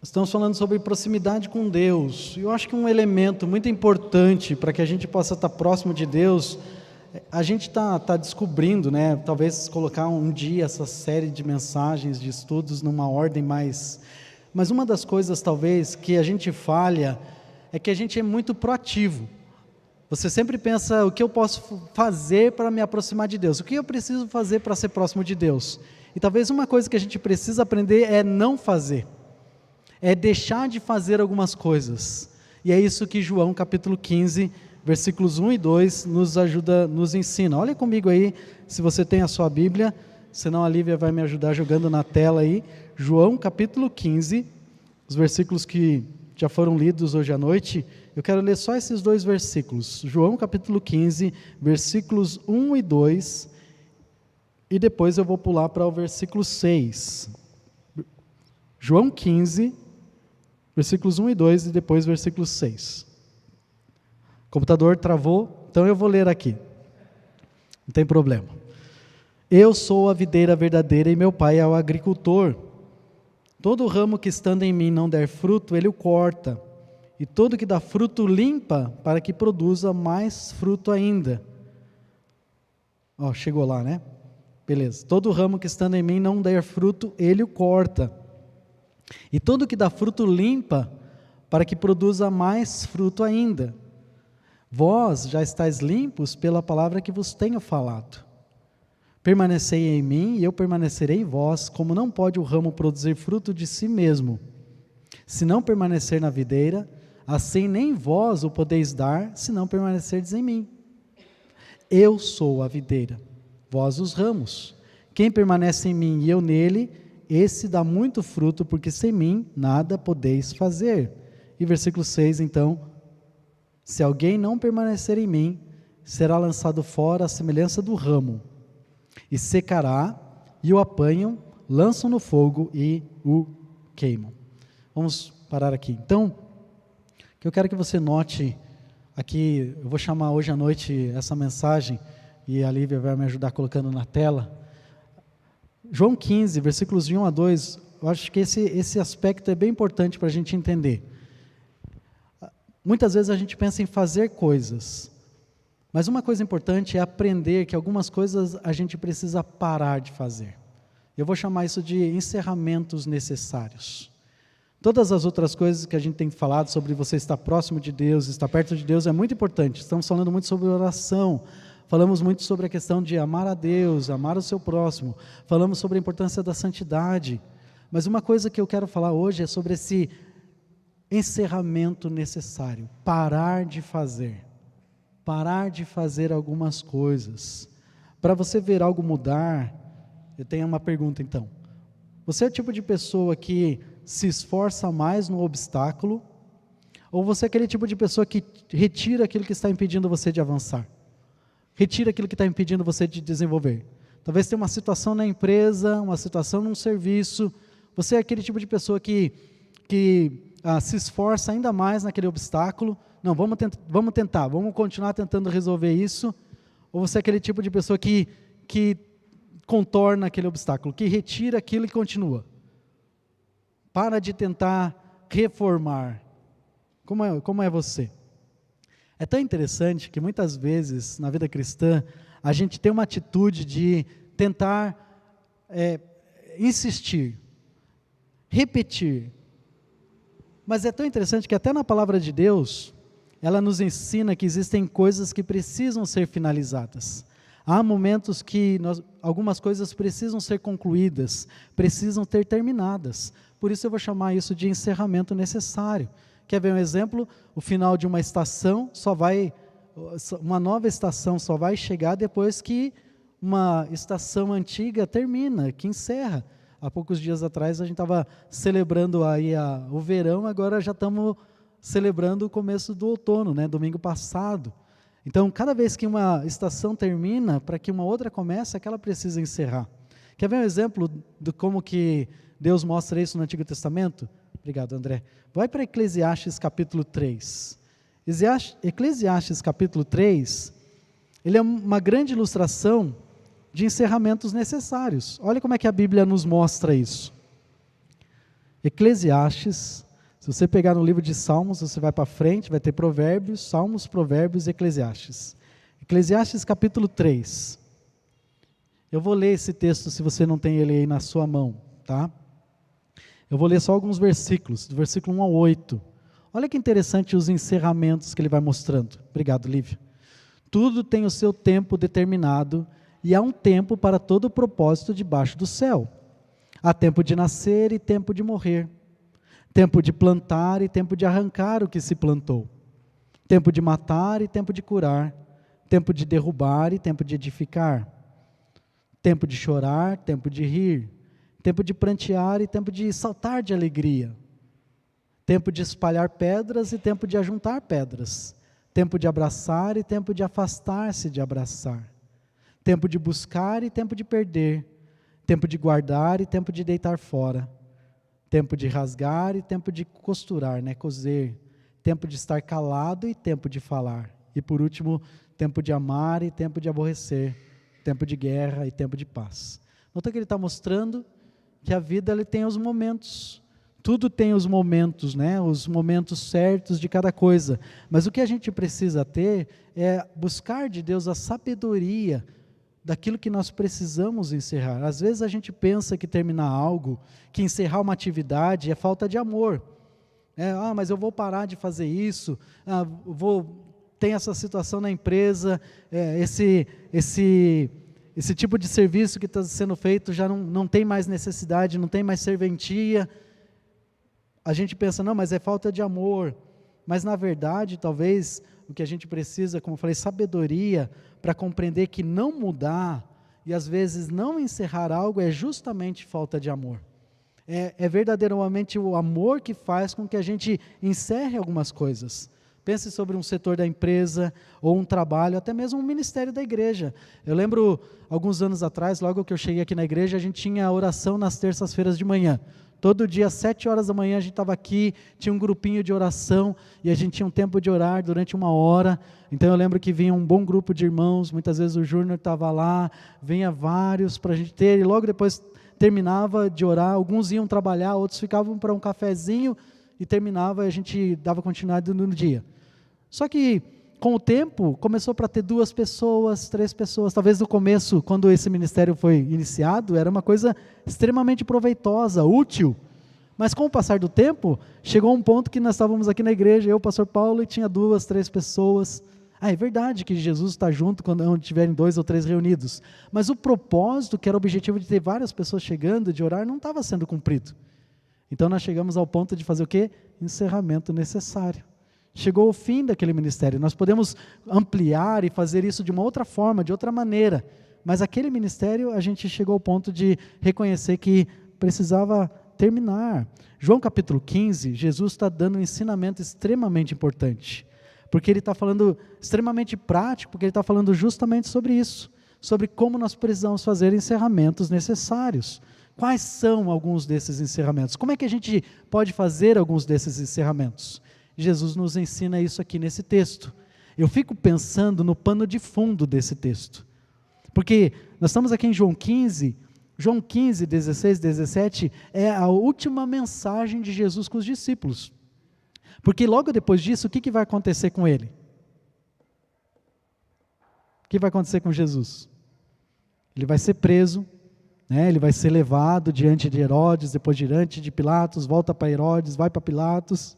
Estamos falando sobre proximidade com Deus. E eu acho que um elemento muito importante para que a gente possa estar próximo de Deus, a gente está descobrindo, né? Talvez colocar um dia essa série de mensagens, de estudos numa ordem mais... Mas uma das coisas talvez que a gente falha é que a gente é muito proativo. Você sempre pensa, o que eu posso fazer para me aproximar de Deus? O que eu preciso fazer para ser próximo de Deus? E talvez uma coisa que a gente precisa aprender é não fazer. É deixar de fazer algumas coisas. E é isso que João capítulo 15, versículos 1 e 2 nos ajuda, nos ensina. Olha comigo aí, se você tem a sua Bíblia, senão a Lívia vai me ajudar jogando na tela aí. João capítulo 15, os versículos que já foram lidos hoje à noite. Eu quero ler só esses dois versículos. João capítulo 15, versículos 1 e 2. E depois eu vou pular para o versículo 6. João 15, versículos 1 e 2 e depois versículo 6. O computador travou, então eu vou ler aqui. Não tem problema. Eu sou a videira verdadeira e meu pai é o agricultor. Todo ramo que estando em mim não der fruto, ele o corta. E todo que dá fruto limpa, para que produza mais fruto ainda. Ó, chegou lá, né? Beleza. Todo ramo que estando em mim não der fruto, ele o corta. E todo que dá fruto limpa, para que produza mais fruto ainda. Vós já estáis limpos pela palavra que vos tenho falado. Permanecei em mim e eu permanecerei em vós, como não pode o ramo produzir fruto de si mesmo, se não permanecer na videira, assim nem vós o podeis dar, se não permanecerdes em mim. Eu sou a videira, vós os ramos. Quem permanece em mim e eu nele, esse dá muito fruto, porque sem mim nada podeis fazer. E versículo 6, então, se alguém não permanecer em mim, será lançado fora à semelhança do ramo, e secará, e o apanham, lançam no fogo e o queimam. Vamos parar aqui. Então, que eu quero que você note aqui, eu vou chamar hoje à noite essa mensagem, e a Lívia vai me ajudar colocando na tela. João 15, versículos de 1 a 2, eu acho que esse aspecto é bem importante para a gente entender. Muitas vezes a gente pensa em fazer coisas, mas uma coisa importante é aprender que algumas coisas a gente precisa parar de fazer. Eu vou chamar isso de encerramentos necessários. Todas as outras coisas que a gente tem falado sobre você estar próximo de Deus, estar perto de Deus, é muito importante. Estamos falando muito sobre oração, falamos muito sobre a questão de amar a Deus, amar o seu próximo, falamos sobre a importância da santidade. Mas uma coisa que eu quero falar hoje é sobre esse encerramento necessário, parar de fazer algumas coisas. Para você ver algo mudar, eu tenho uma pergunta então. Você é o tipo de pessoa que se esforça mais no obstáculo, ou você é aquele tipo de pessoa que retira aquilo que está impedindo você de avançar? Retira aquilo que está impedindo você de desenvolver. Talvez tenha uma situação na empresa, uma situação num serviço, você é aquele tipo de pessoa que se esforça ainda mais naquele obstáculo. Não, vamos tentar, vamos continuar tentando resolver isso. Ou você é aquele tipo de pessoa que contorna aquele obstáculo, que retira aquilo e continua. Para de tentar reformar. Como é você? É tão interessante que muitas vezes na vida cristã a gente tem uma atitude de tentar insistir, repetir. Mas é tão interessante que até na palavra de Deus, ela nos ensina que existem coisas que precisam ser finalizadas. Há momentos que algumas coisas precisam ser concluídas, precisam ter terminadas. Por isso eu vou chamar isso de encerramento necessário. Quer ver um exemplo? O final de uma estação uma nova estação só vai chegar depois que uma estação antiga termina, que encerra. Há poucos dias atrás a gente estava celebrando aí o verão, agora já estamos celebrando o começo do outono, né? Domingo passado. Então, cada vez que uma estação termina, para que uma outra comece, aquela precisa encerrar. Quer ver um exemplo de como que Deus mostra isso no Antigo Testamento? Obrigado, André. Vai para Eclesiastes capítulo 3. Eclesiastes capítulo 3, ele é uma grande ilustração de encerramentos necessários. Olha como é que a Bíblia nos mostra isso. Eclesiastes. Se você pegar no livro de Salmos, você vai para frente, vai ter Provérbios, Salmos, Provérbios e Eclesiastes. Eclesiastes capítulo 3. Eu vou ler esse texto se você não tem ele aí na sua mão, tá? Eu vou ler só alguns versículos, do versículo 1 ao 8. Olha que interessante os encerramentos que ele vai mostrando. Obrigado, Lívia. Tudo tem o seu tempo determinado e há um tempo para todo o propósito debaixo do céu. Há tempo de nascer e tempo de morrer. Tempo de plantar e tempo de arrancar o que se plantou. Tempo de matar e tempo de curar. Tempo de derrubar e tempo de edificar. Tempo de chorar, tempo de rir. Tempo de prantear e tempo de saltar de alegria. Tempo de espalhar pedras e tempo de ajuntar pedras. Tempo de abraçar e tempo de afastar-se de abraçar. Tempo de buscar e tempo de perder. Tempo de guardar e tempo de deitar fora. Tempo de rasgar e tempo de costurar, coser. Tempo de estar calado e tempo de falar. E por último, tempo de amar e tempo de aborrecer. Tempo de guerra e tempo de paz. Nota que ele está mostrando que a vida ele tem os momentos. Tudo tem os momentos, os momentos certos de cada coisa. Mas o que a gente precisa ter é buscar de Deus a sabedoria daquilo que nós precisamos encerrar. Às vezes a gente pensa que terminar algo, que encerrar uma atividade é falta de amor. Mas eu vou parar de fazer isso, tem essa situação na empresa, esse tipo de serviço que está sendo feito já não tem mais necessidade, não tem mais serventia. A gente pensa, não, mas é falta de amor. Mas na verdade, talvez, o que a gente precisa, como eu falei, sabedoria para compreender que não mudar e às vezes não encerrar algo é justamente falta de amor. É verdadeiramente o amor que faz com que a gente encerre algumas coisas. Pense sobre um setor da empresa, ou um trabalho, até mesmo um ministério da igreja. Eu lembro, alguns anos atrás, logo que eu cheguei aqui na igreja, a gente tinha oração nas terças-feiras de manhã. Todo dia, às 7 horas da manhã, a gente estava aqui, tinha um grupinho de oração, e a gente tinha um tempo de orar durante 1 hora. Então eu lembro que vinha um bom grupo de irmãos, muitas vezes o Júnior estava lá, vinha vários para a gente ter, e logo depois terminava de orar, alguns iam trabalhar, outros ficavam para um cafezinho, e terminava, e a gente dava continuidade no dia. Só que, com o tempo, começou para ter 2 pessoas, 3 pessoas. Talvez no começo, quando esse ministério foi iniciado, era uma coisa extremamente proveitosa, útil. Mas com o passar do tempo, chegou um ponto que nós estávamos aqui na igreja, eu, o pastor Paulo, e tinha 2, 3 pessoas. É verdade que Jesus está junto quando tiverem 2 ou 3 reunidos. Mas o propósito, que era o objetivo de ter várias pessoas chegando, de orar, não estava sendo cumprido. Então nós chegamos ao ponto de fazer o quê? Encerramento necessário. Chegou o fim daquele ministério. Nós podemos ampliar e fazer isso de uma outra forma, de outra maneira. Mas aquele ministério, a gente chegou ao ponto de reconhecer que precisava terminar. João capítulo 15, Jesus está dando um ensinamento extremamente importante. Porque ele está falando extremamente prático, porque ele está falando justamente sobre isso. Sobre como nós precisamos fazer encerramentos necessários. Quais são alguns desses encerramentos? Como é que a gente pode fazer alguns desses encerramentos? Jesus nos ensina isso aqui nesse texto. Eu fico pensando no pano de fundo desse texto. Porque nós estamos aqui em João 15, 16, 17, é a última mensagem de Jesus com os discípulos. Porque logo depois disso, o que vai acontecer com ele? O que vai acontecer com Jesus? Ele vai ser preso, ele vai ser levado diante de Herodes, depois diante de Pilatos, volta para Herodes, vai para Pilatos.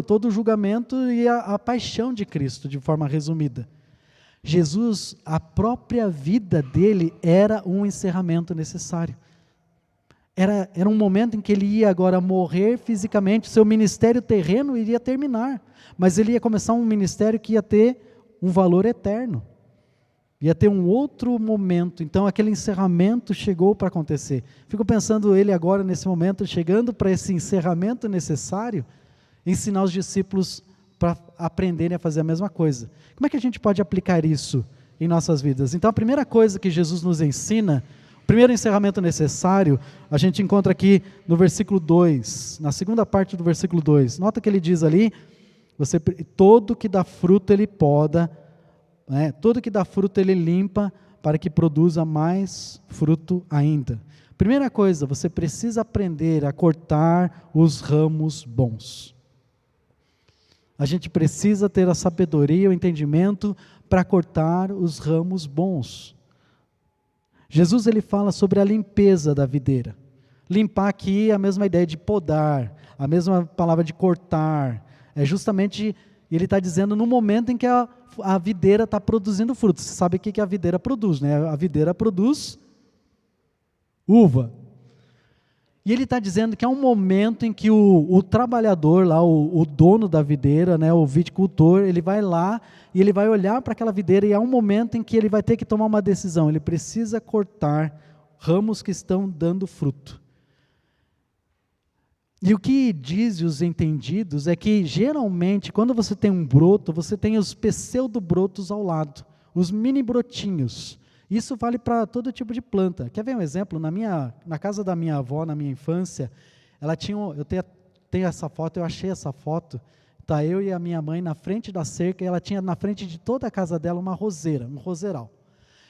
Todo o julgamento e a paixão de Cristo, de forma resumida. Jesus, a própria vida dele era um encerramento necessário. Era um momento em que ele ia agora morrer fisicamente, seu ministério terreno iria terminar, mas ele ia começar um ministério que ia ter um valor eterno. Ia ter um outro momento, então aquele encerramento chegou para acontecer. Fico pensando ele agora nesse momento, chegando para esse encerramento necessário, ensinar os discípulos para aprenderem a fazer a mesma coisa. Como é que a gente pode aplicar isso em nossas vidas? Então a primeira coisa que Jesus nos ensina, o primeiro encerramento necessário, a gente encontra aqui no versículo 2, na segunda parte do versículo 2. Nota que ele diz ali, todo que dá fruto ele poda, todo que dá fruto ele limpa, para que produza mais fruto ainda. Primeira coisa, você precisa aprender a cortar os ramos bons. A gente precisa ter a sabedoria, o entendimento para cortar os ramos bons. Jesus ele fala sobre a limpeza da videira. Limpar aqui é a mesma ideia de podar, a mesma palavra de cortar. É justamente, ele está dizendo no momento em que a videira está produzindo frutos. Você sabe o que a videira produz, né? A videira produz uva. E ele está dizendo que é um momento em que o trabalhador lá, o dono da videira, né, o viticultor, ele vai lá e ele vai olhar para aquela videira e há um momento em que ele vai ter que tomar uma decisão. Ele precisa cortar ramos que estão dando fruto. E o que dizem os entendidos é que geralmente quando você tem um broto, você tem os pseudobrotos ao lado, os mini brotinhos. Isso vale para todo tipo de planta. Quer ver um exemplo? Na casa da minha avó, na minha infância, ela tinha, tenho essa foto, eu achei essa foto, está eu e a minha mãe na frente da cerca, e ela tinha na frente de toda a casa dela uma roseira, um roseral.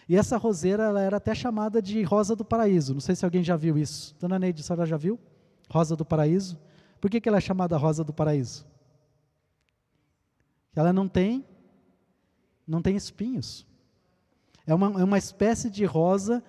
E essa roseira, ela era até chamada de Rosa do Paraíso. Não sei se alguém já viu isso. Dona Neide, a senhora já viu? Rosa do Paraíso. Por que ela é chamada Rosa do Paraíso? Ela não tem espinhos. É uma espécie de rosa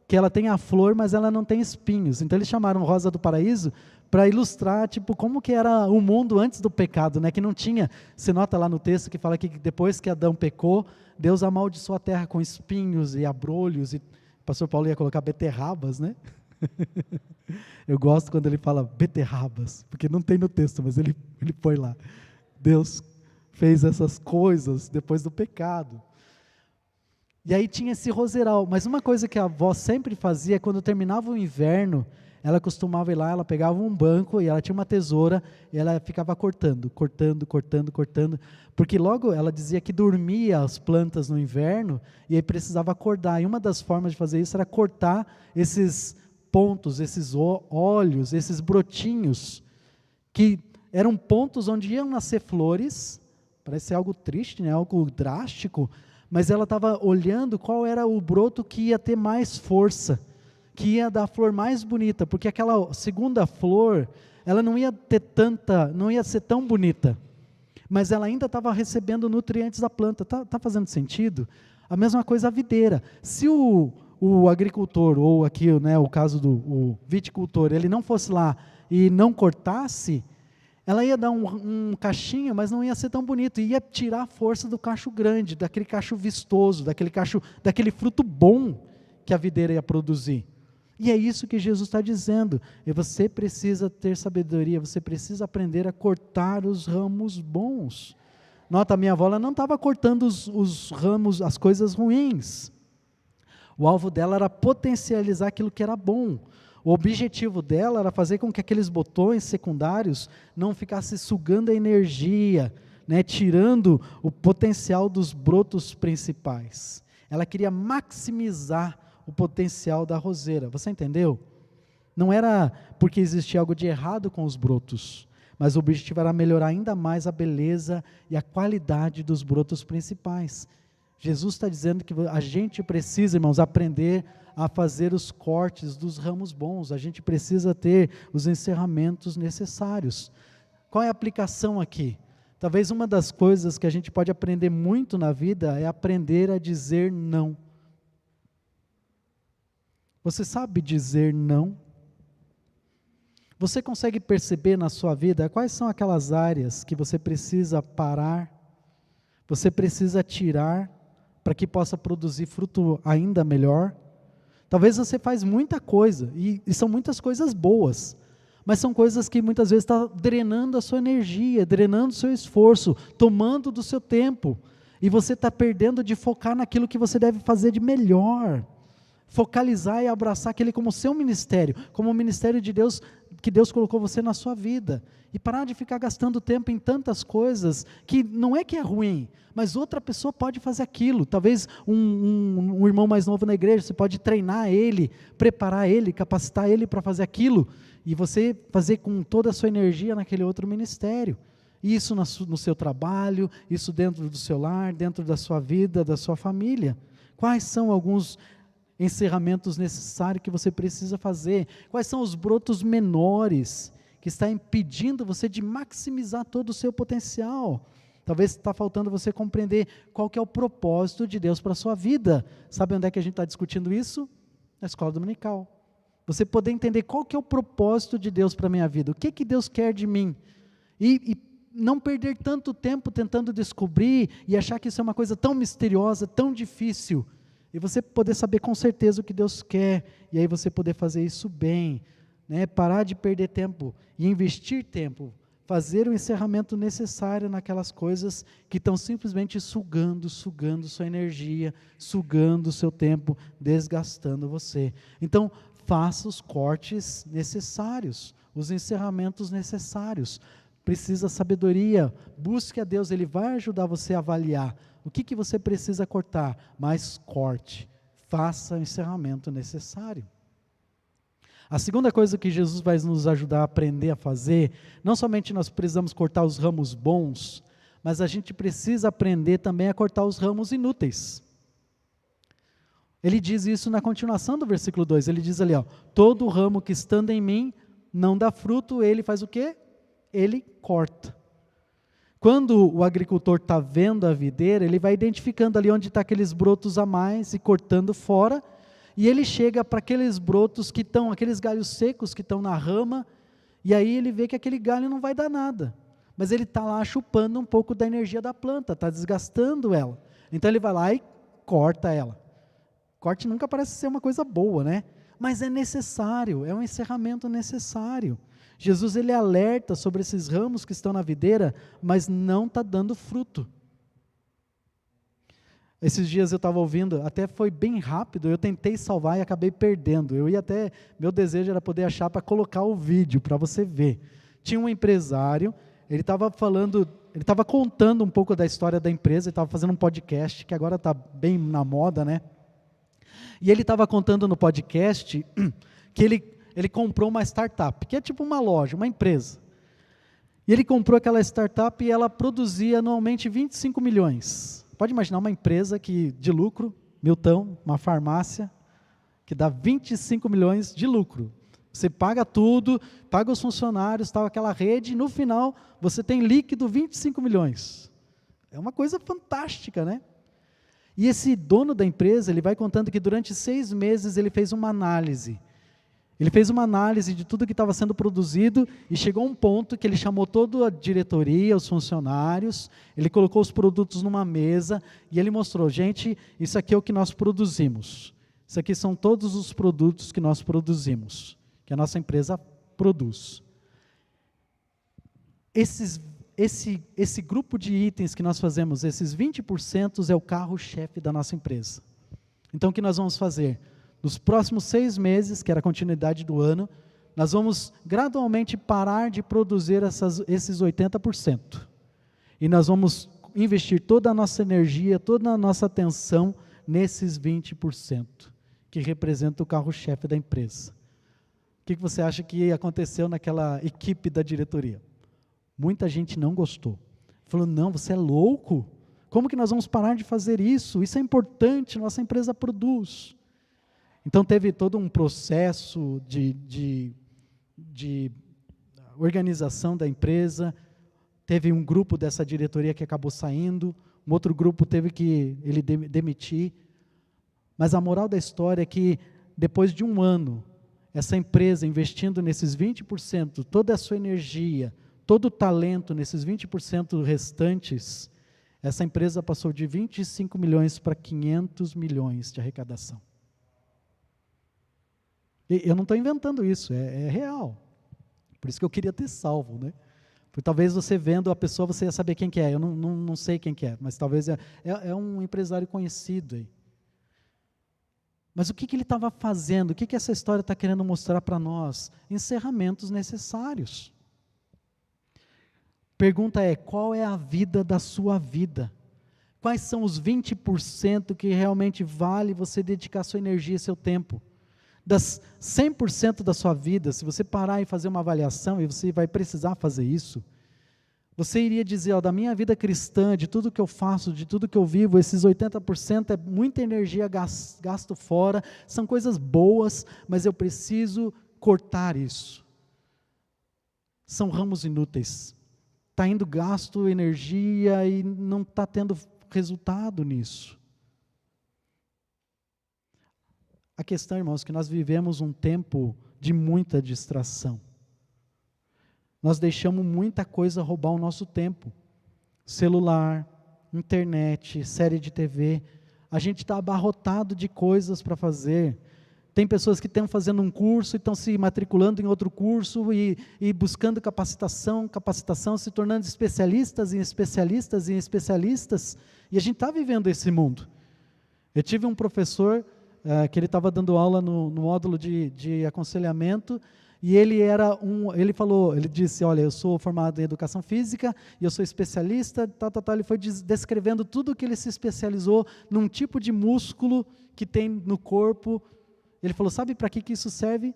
que ela tem a flor, mas ela não tem espinhos. Então eles chamaram Rosa do Paraíso para ilustrar tipo, como que era o mundo antes do pecado, né? Que não tinha, você nota lá no texto que fala que depois que Adão pecou, Deus amaldiçoou a terra com espinhos e abrolhos, e o pastor Paulo ia colocar beterrabas, né? Eu gosto quando ele fala beterrabas, porque não tem no texto, mas ele põe lá. Deus fez essas coisas depois do pecado. E aí tinha esse roseral, mas uma coisa que a avó sempre fazia, quando terminava o inverno, ela costumava ir lá, ela pegava um banco e ela tinha uma tesoura, e ela ficava cortando, porque logo ela dizia que dormia as plantas no inverno, e aí precisava acordar, e uma das formas de fazer isso era cortar esses pontos, esses olhos, esses brotinhos, que eram pontos onde iam nascer flores, parece ser algo triste, né? Algo drástico, mas ela estava olhando qual era o broto que ia ter mais força, que ia dar a flor mais bonita, porque aquela segunda flor, ela não ia ser tão bonita, mas ela ainda estava recebendo nutrientes da planta. Tá fazendo sentido? A mesma coisa a videira. Se o agricultor, ou aqui, né, o caso do viticultor, ele não fosse lá e não cortasse, ela ia dar um cachinho, mas não ia ser tão bonito, ia tirar a força do cacho grande, daquele cacho vistoso, daquele fruto bom que a videira ia produzir. E é isso que Jesus está dizendo, e você precisa ter sabedoria, você precisa aprender a cortar os ramos bons. Nota, a minha avó ela não estava cortando os ramos, as coisas ruins. O alvo dela era potencializar aquilo que era bom. O objetivo dela era fazer com que aqueles botões secundários não ficassem sugando a energia, né, tirando o potencial dos brotos principais. Ela queria maximizar o potencial da roseira. Você entendeu? Não era porque existia algo de errado com os brotos, mas o objetivo era melhorar ainda mais a beleza e a qualidade dos brotos principais. Jesus está dizendo que a gente precisa, irmãos, aprender a fazer os cortes dos ramos bons, a gente precisa ter os encerramentos necessários. Qual é a aplicação aqui? Talvez uma das coisas que a gente pode aprender muito na vida é aprender a dizer não. Você sabe dizer não? Você consegue perceber na sua vida quais são aquelas áreas que você precisa parar, você precisa tirar para que possa produzir fruto ainda melhor? Talvez você faz muita coisa, e são muitas coisas boas, mas são coisas que muitas vezes estão drenando a sua energia, drenando o seu esforço, tomando do seu tempo, e você está perdendo de focar naquilo que você deve fazer de melhor, focalizar e abraçar aquele como seu ministério, como o ministério de Deus, que Deus colocou você na sua vida, e parar de ficar gastando tempo em tantas coisas, que não é que é ruim, mas outra pessoa pode fazer aquilo. Talvez um irmão mais novo na igreja, você pode treinar ele, preparar ele, capacitar ele para fazer aquilo, e você fazer com toda a sua energia naquele outro ministério. Isso no seu trabalho, isso dentro do seu lar, dentro da sua vida, da sua família. Quais são alguns encerramentos necessários que você precisa fazer? Quais são os brotos menores que está impedindo você de maximizar todo o seu potencial? Talvez está faltando você compreender qual que é o propósito de Deus para a sua vida. Sabe onde é que a gente está discutindo isso? Na escola dominical. Você poder entender qual que é o propósito de Deus para a minha vida. O que que Deus quer de mim? E não perder tanto tempo tentando descobrir e achar que isso é uma coisa tão misteriosa, tão difícil. E você poder saber com certeza o que Deus quer. E aí você poder fazer isso bem. Né? Parar de perder tempo e investir tempo. Fazer o encerramento necessário naquelas coisas que estão simplesmente sugando sua energia, sugando o seu tempo, desgastando você. Então, faça os cortes necessários, os encerramentos necessários. Precisa sabedoria, busque a Deus, Ele vai ajudar você a avaliar o que você precisa cortar, mas corte, faça o encerramento necessário. A segunda coisa que Jesus vai nos ajudar a aprender a fazer, não somente nós precisamos cortar os ramos bons, mas a gente precisa aprender também a cortar os ramos inúteis. Ele diz isso na continuação do versículo 2, ele diz ali, todo ramo que estando em mim não dá fruto, ele faz o quê? Ele corta. Quando o agricultor está vendo a videira, ele vai identificando ali onde está aqueles brotos a mais e cortando fora, e ele chega para aqueles brotos que estão, aqueles galhos secos que estão na rama, e aí ele vê que aquele galho não vai dar nada, mas ele está lá chupando um pouco da energia da planta, está desgastando ela, então ele vai lá e corta ela. Corte nunca parece ser uma coisa boa, né? Mas é necessário, é um encerramento necessário. Jesus ele alerta sobre esses ramos que estão na videira, mas não está dando fruto. Esses dias eu estava ouvindo, até foi bem rápido, eu tentei salvar e acabei perdendo. Meu desejo era poder achar para colocar o vídeo, para você ver. Tinha um empresário, ele estava contando um pouco da história da empresa, ele estava fazendo um podcast, que agora está bem na moda, né? E ele estava contando no podcast que ele comprou uma startup, que é tipo uma loja, uma empresa. E ele comprou aquela startup e ela produzia anualmente 25 milhões. Pode imaginar uma empresa de lucro, Milton, uma farmácia, que dá 25 milhões de lucro. Você paga tudo, paga os funcionários, tal, aquela rede, e no final você tem líquido 25 milhões. É uma coisa fantástica, né? E esse dono da empresa, ele vai contando que durante 6 meses ele fez uma análise. Ele fez uma análise de tudo que estava sendo produzido e chegou a um ponto que ele chamou toda a diretoria, os funcionários, ele colocou os produtos numa mesa e ele mostrou, gente, isso aqui é o que nós produzimos. Isso aqui são todos os produtos que nós produzimos, que a nossa empresa produz. Esse grupo de itens que nós fazemos, esses 20% é o carro-chefe da nossa empresa. Então o que nós vamos fazer? Nos próximos 6 meses, que era a continuidade do ano, nós vamos gradualmente parar de produzir esses 80%. E nós vamos investir toda a nossa energia, toda a nossa atenção nesses 20%, que representa o carro-chefe da empresa. O que você acha que aconteceu naquela equipe da diretoria? Muita gente não gostou. Falou, não, você é louco? Como que nós vamos parar de fazer isso? Isso é importante, nossa empresa produz. Então teve todo um processo de organização da empresa, teve um grupo dessa diretoria que acabou saindo, um outro grupo teve que ele demitir, mas a moral da história é que depois de um ano, essa empresa investindo nesses 20%, toda a sua energia, todo o talento nesses 20% restantes, essa empresa passou de 25 milhões para 500 milhões de arrecadação. Eu não estou inventando isso, é real. Por isso que eu queria ter salvo, né? Porque talvez você vendo a pessoa, você ia saber quem que é. Eu não sei quem que é, mas talvez é um empresário conhecido aí. Mas o que ele estava fazendo? O que essa história está querendo mostrar para nós? Encerramentos necessários. Pergunta é, qual é a vida da sua vida? Quais são os 20% que realmente vale você dedicar sua energia e seu tempo? Das 100% da sua vida, se você parar e fazer uma avaliação, e você vai precisar fazer isso, Você iria dizer, ó, da minha vida cristã, de tudo que eu faço, de tudo que eu vivo, esses 80% é muita energia gasto fora, são coisas boas, mas eu preciso cortar isso. São ramos inúteis. Está indo gasto, energia e não está tendo resultado nisso. A questão, irmãos, é que nós vivemos um tempo de muita distração. Nós deixamos muita coisa roubar o nosso tempo. Celular, internet, série de TV. A gente está abarrotado de coisas para fazer. Tem pessoas que estão fazendo um curso e estão se matriculando em outro curso e buscando capacitação, se tornando especialistas em especialistas em especialistas. E a gente está vivendo esse mundo. Eu tive um professor que ele estava dando aula no módulo de aconselhamento. E ele disse, olha, eu sou formado em educação física, e eu sou especialista, ele foi descrevendo tudo que ele se especializou num tipo de músculo que tem no corpo. Ele falou, sabe para que isso serve?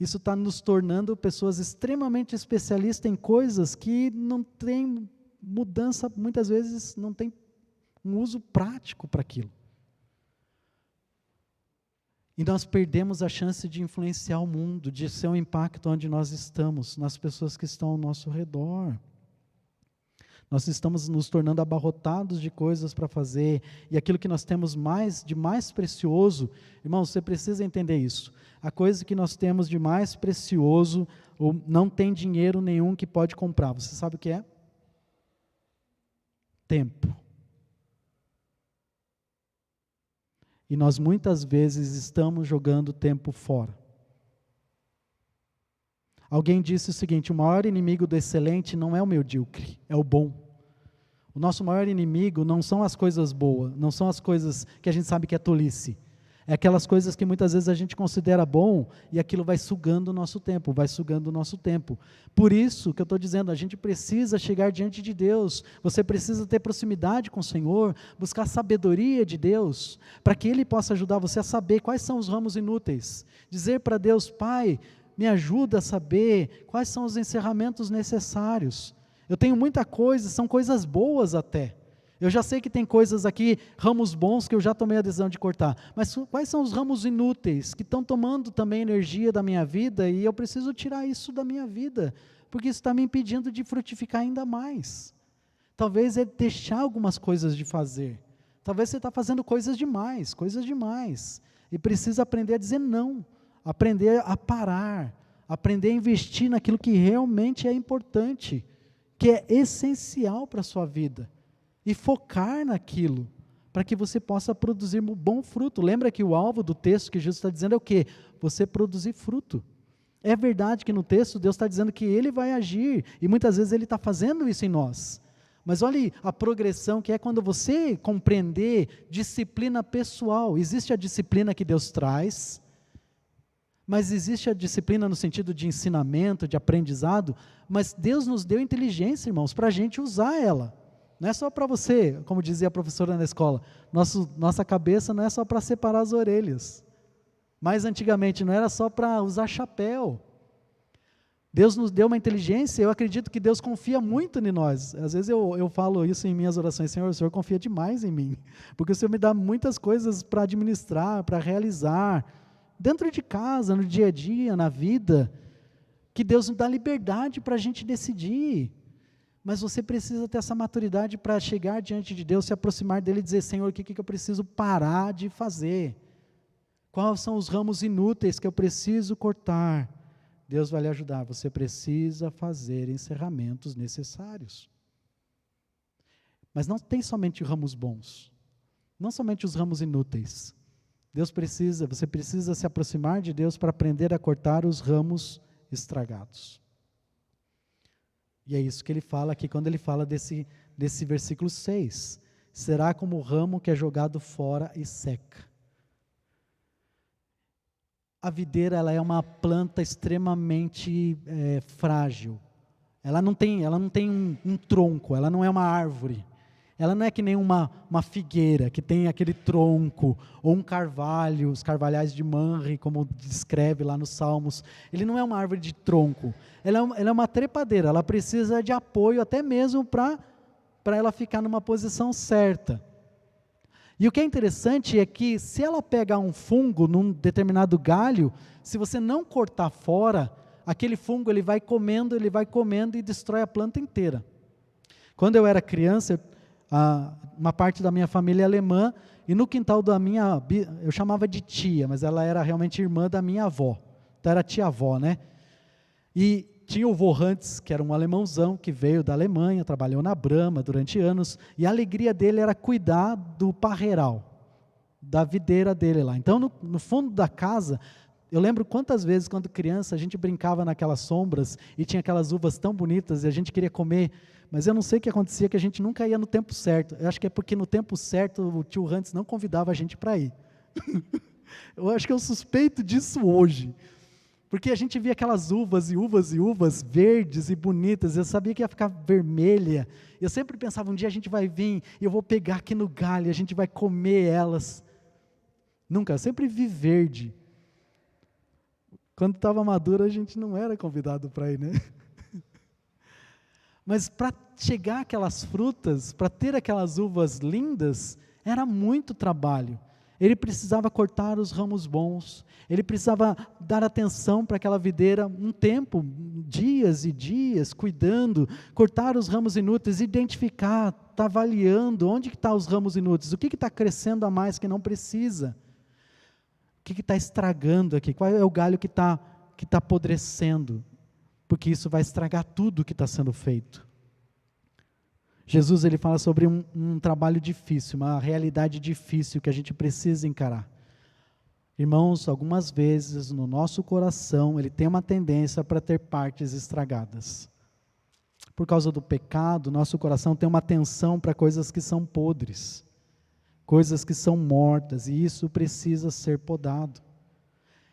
Isso está nos tornando pessoas extremamente especialistas em coisas que não tem mudança, muitas vezes não tem um uso prático para aquilo. E nós perdemos a chance de influenciar o mundo, de ser um impacto onde nós estamos, nas pessoas que estão ao nosso redor. Nós estamos nos tornando abarrotados de coisas para fazer, e aquilo que nós temos de mais precioso, irmãos, você precisa entender isso. A coisa que nós temos de mais precioso, não tem dinheiro nenhum que pode comprar. Você sabe o que é? Tempo. E nós muitas vezes estamos jogando tempo fora. Alguém disse o seguinte, o maior inimigo do excelente não é o medíocre, é o bom. O nosso maior inimigo não são as coisas boas, não são as coisas que a gente sabe que é tolice. É aquelas coisas que muitas vezes a gente considera bom e aquilo vai sugando o nosso tempo, Por isso que eu estou dizendo, a gente precisa chegar diante de Deus, você precisa ter proximidade com o Senhor, buscar sabedoria de Deus, para que Ele possa ajudar você a saber quais são os ramos inúteis. Dizer para Deus, Pai, me ajuda a saber quais são os encerramentos necessários. Eu tenho muita coisa, são coisas boas até. Eu já sei que tem coisas aqui, ramos bons, que eu já tomei a decisão de cortar. Mas quais são os ramos inúteis, que estão tomando também energia da minha vida, e eu preciso tirar isso da minha vida, porque isso está me impedindo de frutificar ainda mais. Talvez é deixar algumas coisas de fazer. Talvez você está fazendo coisas demais, e precisa aprender a dizer não, aprender a parar, aprender a investir naquilo que realmente é importante, que é essencial para a sua vida. E focar naquilo, para que você possa produzir um bom fruto. Lembra que o alvo do texto que Jesus está dizendo é o quê? Você produzir fruto. É verdade que no texto Deus está dizendo que Ele vai agir, e muitas vezes Ele está fazendo isso em nós. Mas olhe a progressão que é quando você compreender disciplina pessoal. Existe a disciplina que Deus traz, mas existe a disciplina no sentido de ensinamento, de aprendizado, mas Deus nos deu inteligência, irmãos, para a gente usar ela. Não é só para você, como dizia a professora na escola, nossa cabeça não é só para separar as orelhas. Mais antigamente não era só para usar chapéu. Deus nos deu uma inteligência, eu acredito que Deus confia muito em nós. Às vezes eu falo isso em minhas orações, Senhor, o Senhor confia demais em mim, porque o Senhor me dá muitas coisas para administrar, para realizar, dentro de casa, no dia a dia, na vida, que Deus nos dá liberdade para a gente decidir. Mas você precisa ter essa maturidade para chegar diante de Deus, se aproximar dEle e dizer, Senhor, o que eu preciso parar de fazer? Quais são os ramos inúteis que eu preciso cortar? Deus vai lhe ajudar, você precisa fazer encerramentos necessários. Mas não tem somente ramos bons, não somente os ramos inúteis. Você precisa se aproximar de Deus para aprender a cortar os ramos estragados. E é isso que ele fala aqui, quando ele fala desse versículo 6. Será como o ramo que é jogado fora e seca. A videira, ela é uma planta extremamente frágil. Ela não tem um tronco, ela não é uma árvore. Ela não é que nem uma figueira, que tem aquele tronco, ou um carvalho, os carvalhais de Manre, como descreve lá nos Salmos. Ele não é uma árvore de tronco, ela é uma trepadeira, ela precisa de apoio até mesmo para ela ficar numa posição certa. E o que é interessante é que se ela pegar um fungo num determinado galho, se você não cortar fora, aquele fungo ele vai comendo e destrói a planta inteira. Quando eu era criança, uma parte da minha família é alemã, e no quintal da eu chamava de tia, mas ela era realmente irmã da minha avó, então era tia-avó, né? E tinha o vô Hans, que era um alemãozão, que veio da Alemanha, trabalhou na Brahma durante anos, e a alegria dele era cuidar do parreiral, da videira dele lá. Então, no fundo da casa, eu lembro quantas vezes, quando criança, a gente brincava naquelas sombras, e tinha aquelas uvas tão bonitas, e a gente queria comer, mas eu não sei o que acontecia, que a gente nunca ia no tempo certo. Eu acho que é porque no tempo certo, o tio Hans não convidava a gente para ir. Eu acho que eu suspeito disso hoje. Porque a gente via aquelas uvas e uvas e uvas verdes e bonitas, eu sabia que ia ficar vermelha, eu sempre pensava, um dia a gente vai vir, e eu vou pegar aqui no galho, a gente vai comer elas. Nunca, eu sempre vi verde. Quando estava madura, a gente não era convidado para ir, né? Mas para chegar aquelas frutas, para ter aquelas uvas lindas, era muito trabalho. Ele precisava cortar os ramos bons, ele precisava dar atenção para aquela videira, um tempo, dias e dias, cuidando, cortar os ramos inúteis, identificar, está avaliando, onde que estão os ramos inúteis, o que está crescendo a mais que não precisa, o que está estragando aqui, qual é o galho que está apodrecendo, porque isso vai estragar tudo que está sendo feito. Jesus ele fala sobre um trabalho difícil, uma realidade difícil que a gente precisa encarar. Irmãos, algumas vezes no nosso coração ele tem uma tendência para ter partes estragadas. Por causa do pecado, nosso coração tem uma tensão para coisas que são podres, coisas que são mortas, e isso precisa ser podado.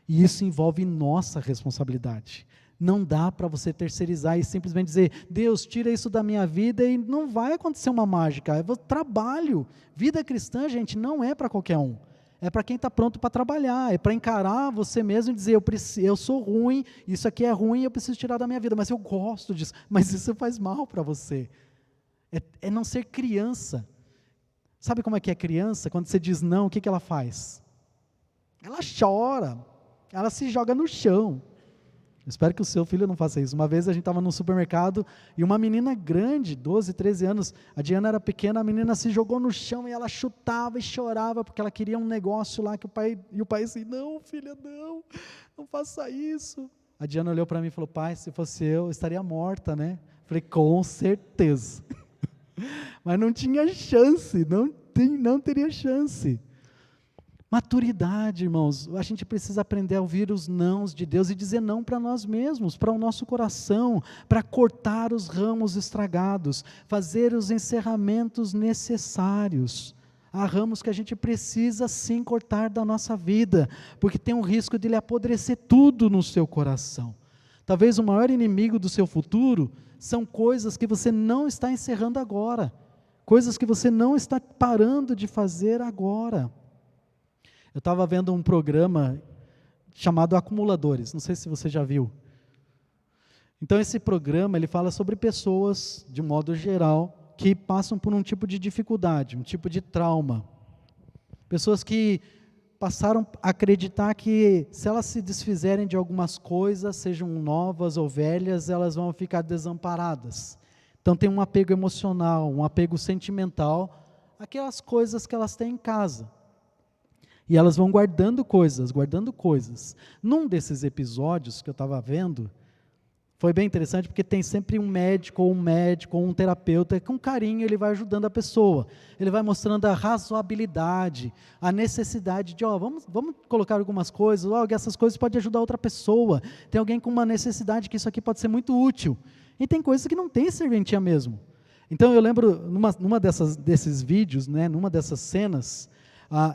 E isso envolve nossa responsabilidade. Não dá para você terceirizar e simplesmente dizer, Deus, tira isso da minha vida, e não vai acontecer uma mágica. É trabalho. Vida cristã, gente, não é para qualquer um. É para quem está pronto para trabalhar, é para encarar você mesmo e dizer, eu sou ruim, isso aqui é ruim, eu preciso tirar da minha vida, mas eu gosto disso. Mas isso faz mal para você. É não ser criança. Sabe como é que é criança? Quando você diz não, o que ela faz? Ela chora, ela se joga no chão. Espero que o seu filho não faça isso. Uma vez a gente estava num supermercado e uma menina grande, 12, 13 anos, a Diana era pequena, a menina se jogou no chão e ela chutava e chorava porque ela queria um negócio lá que o pai disse, não filha, não faça isso. A Diana olhou para mim e falou, pai, se fosse eu estaria morta, né? Falei, com certeza. Mas não tinha chance, não teria chance. Maturidade, irmãos, a gente precisa aprender a ouvir os nãos de Deus e dizer não para nós mesmos, para o nosso coração, para cortar os ramos estragados, fazer os encerramentos necessários. Há ramos que a gente precisa sim cortar da nossa vida, porque tem um risco de ele apodrecer tudo no seu coração. Talvez o maior inimigo do seu futuro são coisas que você não está encerrando agora, coisas que você não está parando de fazer agora. Eu estava vendo um programa chamado Acumuladores, não sei se você já viu. Então esse programa, ele fala sobre pessoas, de modo geral, que passam por um tipo de dificuldade, um tipo de trauma. Pessoas que passaram a acreditar que se elas se desfizerem de algumas coisas, sejam novas ou velhas, elas vão ficar desamparadas. Então tem um apego emocional, um apego sentimental, àquelas coisas que elas têm em casa. E elas vão guardando coisas. Num desses episódios que eu estava vendo, foi bem interessante, porque tem sempre um médico ou um terapeuta, que com carinho ele vai ajudando a pessoa. Ele vai mostrando a razoabilidade, a necessidade de, vamos colocar algumas coisas, essas coisas podem ajudar outra pessoa. Tem alguém com uma necessidade que isso aqui pode ser muito útil. E tem coisas que não tem serventia mesmo. Então eu lembro, numa desses vídeos, né, numa dessas cenas,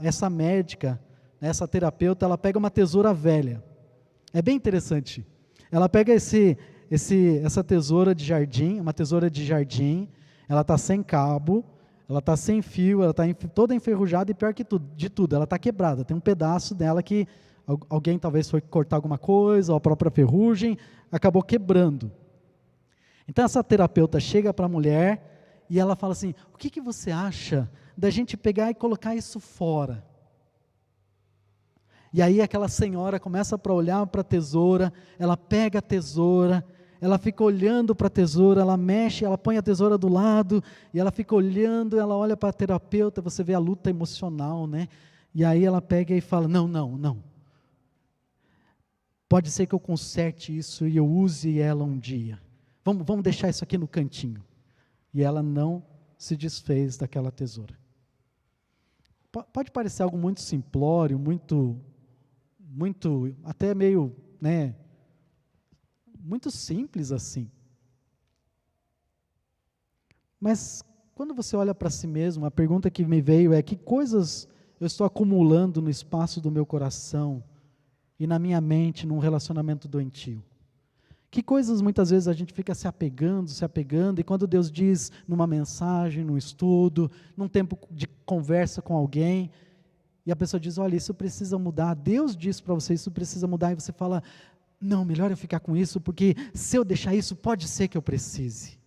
essa médica, essa terapeuta, ela pega uma tesoura velha. É bem interessante. Ela pega essa tesoura de jardim, uma tesoura de jardim, ela está sem cabo, ela está sem fio, ela está toda enferrujada e pior que tudo, de tudo, ela está quebrada. Tem um pedaço dela que alguém talvez foi cortar alguma coisa, ou a própria ferrugem, acabou quebrando. Então essa terapeuta chega para a mulher e ela fala assim: o que você acha da gente pegar e colocar isso fora? E aí aquela senhora começa para olhar para a tesoura, ela pega a tesoura, ela fica olhando para a tesoura, ela mexe, ela põe a tesoura do lado, e ela fica olhando, ela olha para a terapeuta, você vê a luta emocional, né? E aí ela pega e fala: não. Pode ser que eu conserte isso e eu use ela um dia. Vamos deixar isso aqui no cantinho. E ela não se desfez daquela tesoura. Pode parecer algo muito simplório, muito até meio, né, muito simples assim. Mas quando você olha para si mesmo, a pergunta que me veio é: que coisas eu estou acumulando no espaço do meu coração e na minha mente num relacionamento doentio? Que coisas muitas vezes a gente fica se apegando, e quando Deus diz numa mensagem, num estudo, num tempo de conversa com alguém, e a pessoa diz: olha, isso precisa mudar, Deus diz para você, isso precisa mudar, e você fala: não, melhor eu ficar com isso, porque se eu deixar isso, pode ser que eu precise.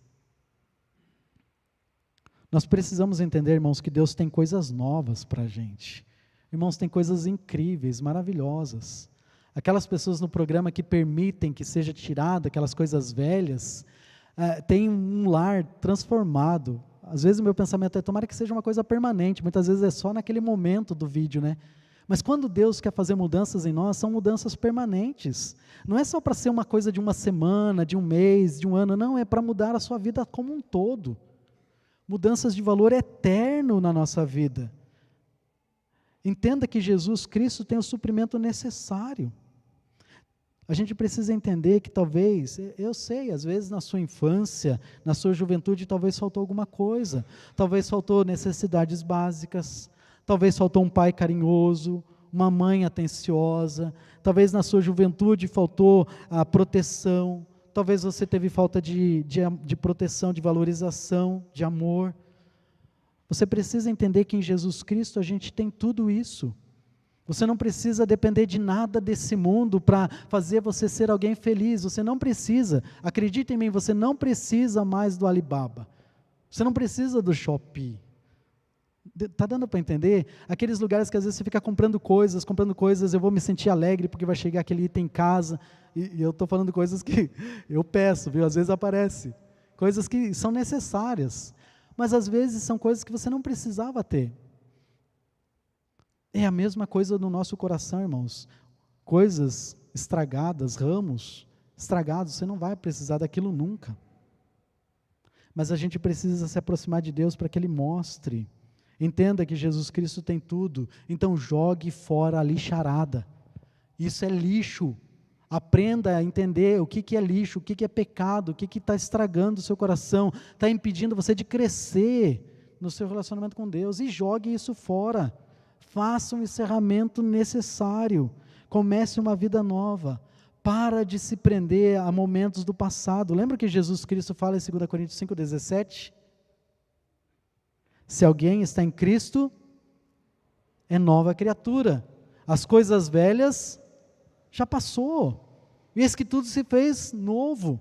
Nós precisamos entender, irmãos, que Deus tem coisas novas para a gente. Irmãos, tem coisas incríveis, maravilhosas. Aquelas pessoas no programa que permitem que seja tirada aquelas coisas velhas, tem um lar transformado. Às vezes o meu pensamento é: tomara que seja uma coisa permanente, muitas vezes é só naquele momento do vídeo, né? Mas quando Deus quer fazer mudanças em nós, são mudanças permanentes. Não é só para ser uma coisa de uma semana, de um mês, de um ano, não, é para mudar a sua vida como um todo. Mudanças de valor eterno na nossa vida. Entenda que Jesus Cristo tem o suprimento necessário. A gente precisa entender que talvez, eu sei, às vezes na sua infância, na sua juventude, talvez faltou alguma coisa, talvez faltou necessidades básicas, talvez faltou um pai carinhoso, uma mãe atenciosa, talvez na sua juventude faltou a proteção, talvez você teve falta de proteção, de valorização, de amor. Você precisa entender que em Jesus Cristo a gente tem tudo isso. Você não precisa depender de nada desse mundo para fazer você ser alguém feliz. Você não precisa, acredita em mim, você não precisa mais do Alibaba. Você não precisa do Shopee. Está dando para entender? Aqueles lugares que às vezes você fica comprando coisas, eu vou me sentir alegre porque vai chegar aquele item em casa. E eu estou falando coisas que eu peço, viu? Às vezes aparece. Coisas que são necessárias. Mas às vezes são coisas que você não precisava ter. É a mesma coisa no nosso coração, irmãos. Coisas estragadas, ramos estragados, você não vai precisar daquilo nunca. Mas a gente precisa se aproximar de Deus para que Ele mostre. Entenda que Jesus Cristo tem tudo, então jogue fora a lixarada. Isso é lixo. Aprenda a entender o que é lixo, o que é pecado, o que está estragando o seu coração, está impedindo você de crescer no seu relacionamento com Deus, e jogue isso fora. Faça um encerramento necessário, comece uma vida nova, para de se prender a momentos do passado. Lembra que Jesus Cristo fala em 2 Coríntios 5,17? Se alguém está em Cristo, é nova criatura, as coisas velhas já passou, e eis que tudo se fez novo,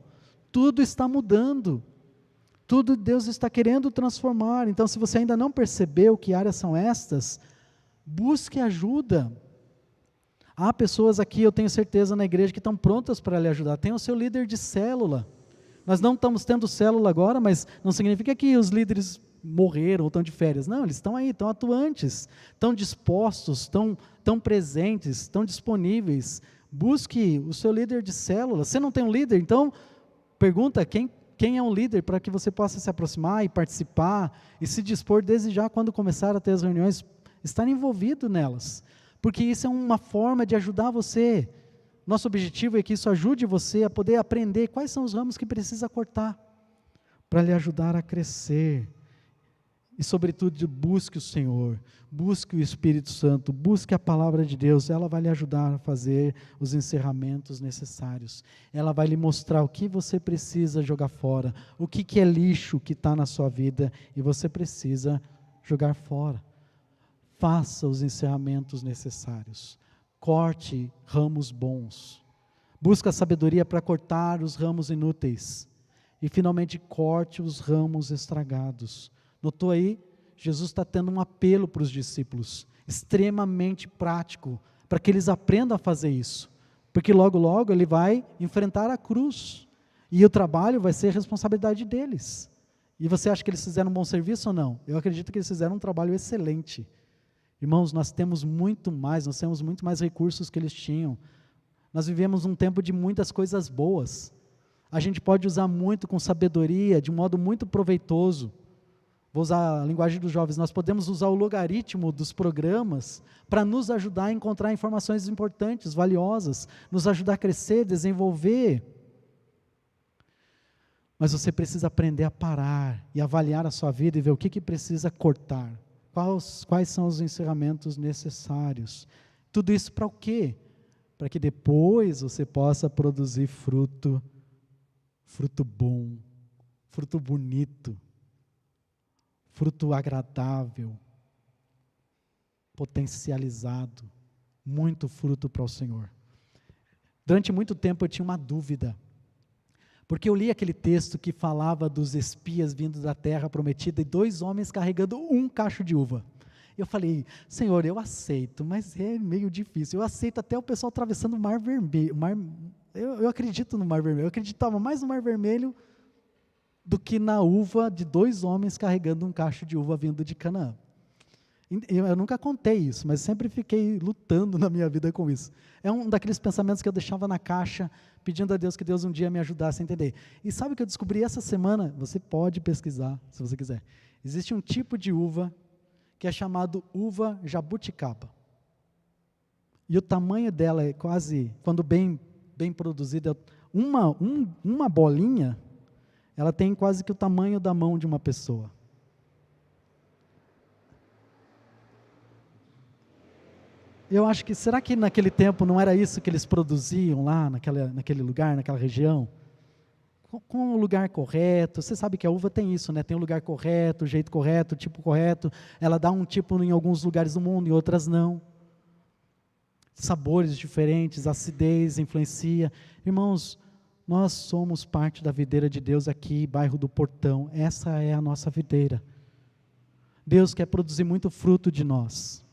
tudo está mudando, tudo Deus está querendo transformar. Então, se você ainda não percebeu que áreas são estas, busque ajuda. Há pessoas aqui, eu tenho certeza, na igreja que estão prontas para lhe ajudar. Tem o seu líder de célula. Nós não estamos tendo célula agora, mas não significa que os líderes morreram ou estão de férias. Não, eles estão aí, estão atuantes, estão dispostos, estão presentes, estão disponíveis. Busque o seu líder de célula. Você não tem um líder? Então, pergunta quem é um líder, para que você possa se aproximar e participar, e se dispor desde já, quando começar a ter as reuniões, estar envolvido nelas, porque isso é uma forma de ajudar você. Nosso objetivo é que isso ajude você a poder aprender quais são os ramos que precisa cortar, para lhe ajudar a crescer. E sobretudo, busque o Senhor, busque o Espírito Santo, busque a palavra de Deus. Ela vai lhe ajudar a fazer os encerramentos necessários. Ela vai lhe mostrar o que você precisa jogar fora, o que é lixo que está na sua vida e você precisa jogar fora. Faça os encerramentos necessários. Corte ramos bons. Busque a sabedoria para cortar os ramos inúteis. E finalmente corte os ramos estragados. Notou aí? Jesus está tendo um apelo para os discípulos, extremamente prático, para que eles aprendam a fazer isso. Porque logo, logo ele vai enfrentar a cruz. E o trabalho vai ser responsabilidade deles. E você acha que eles fizeram um bom serviço ou não? Eu acredito que eles fizeram um trabalho excelente. Irmãos, nós temos muito mais recursos que eles tinham. Nós vivemos um tempo de muitas coisas boas. A gente pode usar muito com sabedoria, de um modo muito proveitoso. Vou usar a linguagem dos jovens, nós podemos usar o logaritmo dos programas para nos ajudar a encontrar informações importantes, valiosas, nos ajudar a crescer, desenvolver. Mas você precisa aprender a parar e avaliar a sua vida e ver o que precisa cortar. Quais são os encerramentos necessários. Tudo isso para o quê? Para que depois você possa produzir fruto bom, fruto bonito, fruto agradável, potencializado, muito fruto para o Senhor. Durante muito tempo eu tinha uma dúvida, porque eu li aquele texto que falava dos espias vindo da terra prometida e 2 homens carregando um cacho de uva. Eu falei, Senhor, eu aceito, mas é meio difícil, eu aceito até o pessoal atravessando o Mar Vermelho, eu acredito no Mar Vermelho, eu acreditava mais no Mar Vermelho do que na uva de 2 homens carregando um cacho de uva vindo de Canaã. Eu nunca contei isso, mas sempre fiquei lutando na minha vida com isso. É um daqueles pensamentos que eu deixava na caixa, pedindo a Deus que Deus um dia me ajudasse a entender. E sabe o que eu descobri essa semana? Você pode pesquisar, se você quiser. Existe um tipo de uva que é chamado uva jabuticaba. E o tamanho dela é quase, quando bem produzida, uma bolinha, ela tem quase que o tamanho da mão de uma pessoa. Eu acho que, será que naquele tempo não era isso que eles produziam lá, naquele lugar, naquela região? Com o lugar correto, você sabe que a uva tem isso, né? Tem o lugar correto, o jeito correto, o tipo correto, ela dá um tipo em alguns lugares do mundo, em outras não. Sabores diferentes, acidez influencia. Irmãos, nós somos parte da videira de Deus aqui, bairro do Portão, essa é a nossa videira. Deus quer produzir muito fruto de nós.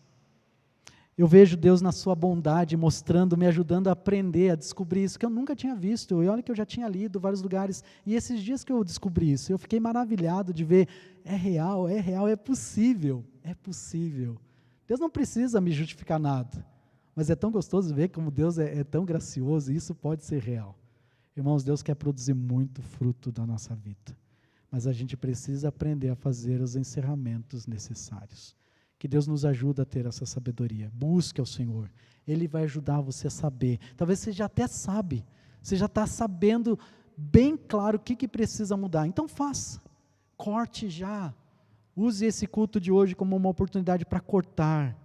Eu vejo Deus na sua bondade, mostrando, me ajudando a aprender, a descobrir isso, que eu nunca tinha visto, e olha que eu já tinha lido vários lugares, e esses dias que eu descobri isso, eu fiquei maravilhado de ver, é real, é possível, é possível. Deus não precisa me justificar nada, mas é tão gostoso ver como Deus é tão gracioso, e isso pode ser real. Irmãos, Deus quer produzir muito fruto da nossa vida, mas a gente precisa aprender a fazer os encerramentos necessários. Que Deus nos ajude a ter essa sabedoria. Busque ao Senhor. Ele vai ajudar você a saber. Talvez você já até sabe. Você já está sabendo bem claro o que precisa mudar. Então faça. Corte já. Use esse culto de hoje como uma oportunidade para cortar.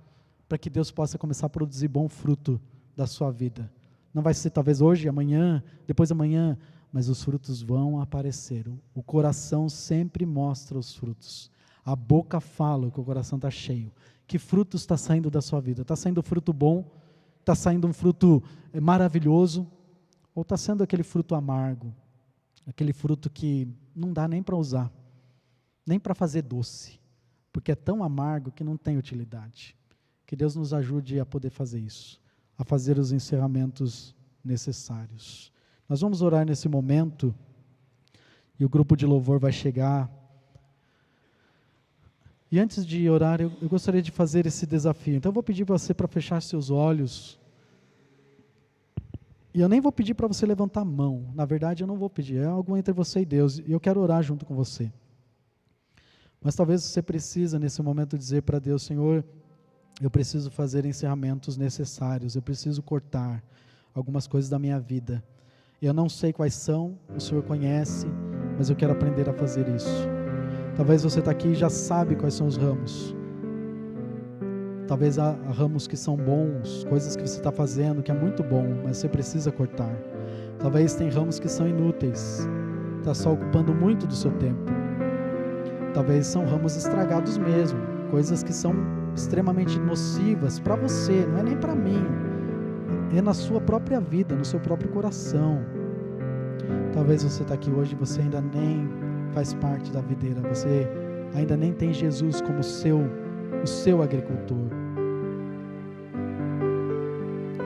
Para que Deus possa começar a produzir bom fruto da sua vida. Não vai ser talvez hoje, amanhã, depois de amanhã. Mas os frutos vão aparecer. O coração sempre mostra os frutos. A boca fala que o coração está cheio. Que fruto está saindo da sua vida? Está saindo fruto bom? Está saindo um fruto maravilhoso? Ou está sendo aquele fruto amargo? Aquele fruto que não dá nem para usar, nem para fazer doce, porque é tão amargo que não tem utilidade. Que Deus nos ajude a poder fazer isso, a fazer os encerramentos necessários. Nós vamos orar nesse momento, e o grupo de louvor vai chegar. E antes de orar, eu gostaria de fazer esse desafio. Então eu vou pedir para você para fechar seus olhos. E eu nem vou pedir para você levantar a mão. Na verdade, eu não vou pedir. É algo entre você e Deus. E eu quero orar junto com você. Mas talvez você precisa, nesse momento, dizer para Deus, Senhor, eu preciso fazer encerramentos necessários. Eu preciso cortar algumas coisas da minha vida. Eu não sei quais são, o Senhor conhece, mas eu quero aprender a fazer isso. Talvez você está aqui e já sabe quais são os ramos. Talvez há ramos que são bons, coisas que você está fazendo que é muito bom, mas você precisa cortar. Talvez tem ramos que são inúteis, está só ocupando muito do seu tempo. Talvez são ramos estragados mesmo, coisas que são extremamente nocivas para você, não é nem para mim, é na sua própria vida, no seu próprio coração. Talvez você está aqui hoje e você ainda nem faz parte da videira, você ainda nem tem Jesus como o seu agricultor.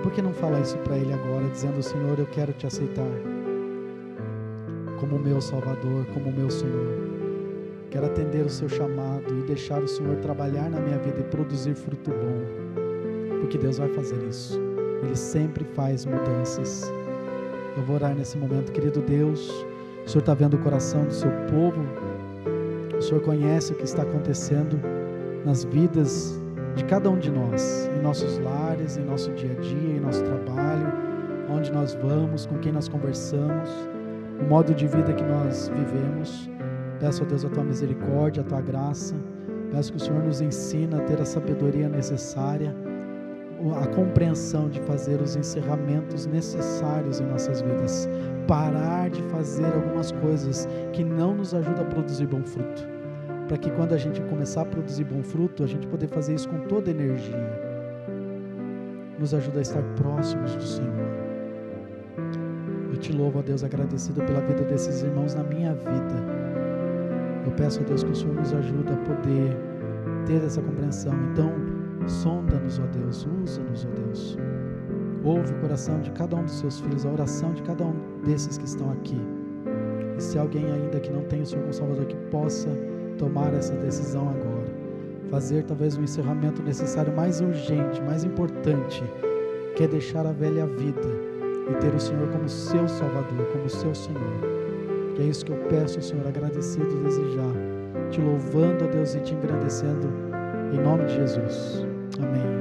Por que não falar isso para Ele agora, dizendo: Senhor, eu quero te aceitar como meu Salvador, como meu Senhor. Quero atender o seu chamado e deixar o Senhor trabalhar na minha vida e produzir fruto bom, porque Deus vai fazer isso. Ele sempre faz mudanças. Eu vou orar nesse momento. Querido Deus, o Senhor está vendo o coração do seu povo, o Senhor conhece o que está acontecendo nas vidas de cada um de nós, em nossos lares, em nosso dia a dia, em nosso trabalho, onde nós vamos, com quem nós conversamos, o modo de vida que nós vivemos. Peço a Deus a Tua misericórdia, a Tua graça. Peço que o Senhor nos ensine a ter a sabedoria necessária, a compreensão de fazer os encerramentos necessários em nossas vidas. Parar de fazer algumas coisas que não nos ajudam a produzir bom fruto, para que quando a gente começar a produzir bom fruto, a gente poder fazer isso com toda a energia. Nos ajuda a estar próximos do Senhor. Eu te louvo, ó Deus, agradecido pela vida desses irmãos na minha vida. Eu peço a Deus que o Senhor nos ajude a poder ter essa compreensão. Então, sonda-nos, ó Deus, usa-nos, ó Deus. Ouve o coração de cada um dos seus filhos, a oração de cada um desses que estão aqui. E se alguém ainda que não tem o Senhor como Salvador, que possa tomar essa decisão agora, fazer talvez um encerramento necessário mais urgente, mais importante, que é deixar a velha vida e ter o Senhor como seu Salvador, como seu Senhor. Que é isso que eu peço ao Senhor, agradecido e desejar, te louvando, ó Deus, e te engrandecendo, em nome de Jesus. Amém.